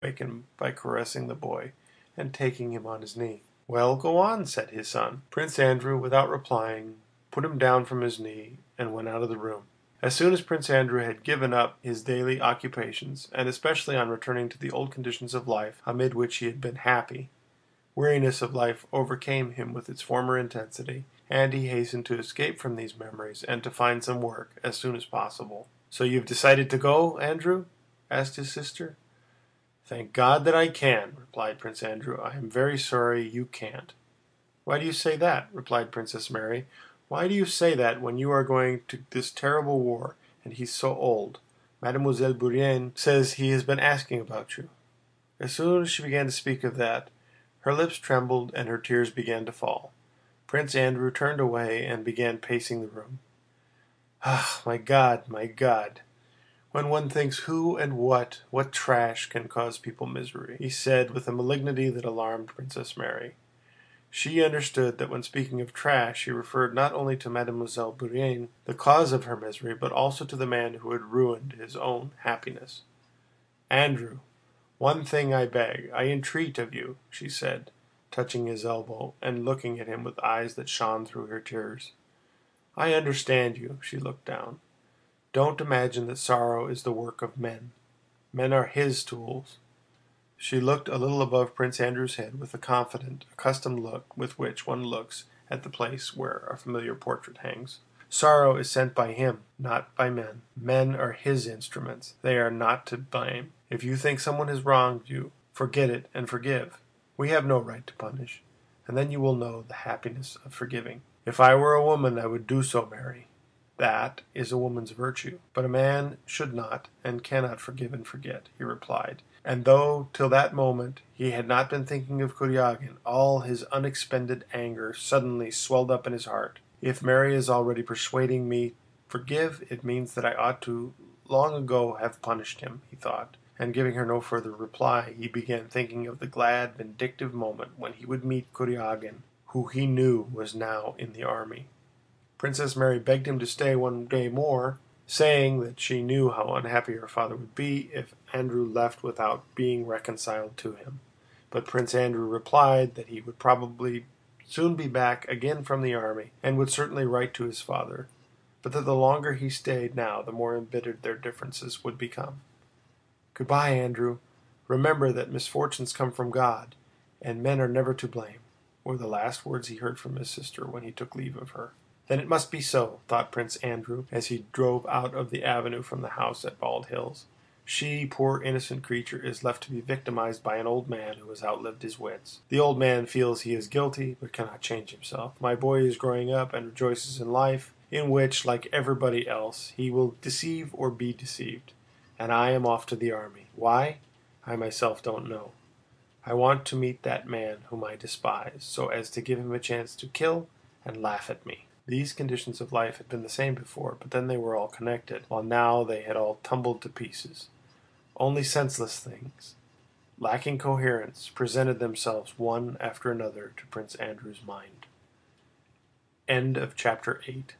awaken by caressing the boy and taking him on his knee. "Well, go on," said his son. Prince Andrew, without replying, put him down from his knee and went out of the room. As soon as Prince Andrew had given up his daily occupations, and especially on returning to the old conditions of life amid which he had been happy, weariness of life overcame him with its former intensity, and he hastened to escape from these memories and to find some work as soon as possible. "So you've decided to go, Andrew?" asked his sister. "Thank God that I can," replied Prince Andrew. "I am very sorry you can't." "Why do you say that?" replied Princess Mary. "Why do you say that when you are going to this terrible war and he's so old? Mademoiselle Bourienne says he has been asking about you." As soon as she began to speak of that, her lips trembled and her tears began to fall. Prince Andrew turned away and began pacing the room. "Ah, my God, my God! When one thinks who and what trash can cause people misery," he said with a malignity that alarmed Princess Mary. She understood that when speaking of trash he referred not only to Mademoiselle Bourienne, the cause of her misery, but also to the man who had ruined his own happiness. "Andrew, one thing I beg, I entreat of you," she said, touching his elbow and looking at him with eyes that shone through her tears. "I understand you." She looked down. "Don't imagine that sorrow is the work of men. Men are His tools." She looked a little above Prince Andrew's head with the confident, accustomed look with which one looks at the place where a familiar portrait hangs. "Sorrow is sent by Him, not by men. Men are His instruments. They are not to blame. If you think someone has wronged you, forget it and forgive. We have no right to punish, and then you will know the happiness of forgiving." "If I were a woman I would do so, Mary. That is a woman's virtue. But a man should not and cannot forgive and forget," he replied, and though till that moment he had not been thinking of Kurágin, all his unexpended anger suddenly swelled up in his heart. "If Mary is already persuading me forgive, it means that I ought to long ago have punished him," he thought, and giving her no further reply, he began thinking of the glad, vindictive moment when he would meet Kurágin, who he knew was now in the army. Princess Mary begged him to stay one day more, saying that she knew how unhappy her father would be if Andrew left without being reconciled to him. But Prince Andrew replied that he would probably soon be back again from the army and would certainly write to his father, but that the longer he stayed now the more embittered their differences would become. "Goodbye, Andrew. Remember that misfortunes come from God, and men are never to blame," were the last words he heard from his sister when he took leave of her. Then it must be so, thought Prince Andrew as he drove out of the avenue from the house at Bald Hills. She, poor innocent creature, is left to be victimized by an old man who has outlived his wits. The old man feels he is guilty, but cannot change himself. My boy is growing up and rejoices in life, in which, like everybody else, he will deceive or be deceived. And I am off to the army. Why? I myself don't know. I want to meet that man whom I despise, so as to give him a chance to kill and laugh at me. These conditions of life had been the same before, but then they were all connected, while now they had all tumbled to pieces. Only senseless things, lacking coherence, presented themselves one after another to Prince Andrew's mind. End of chapter 8.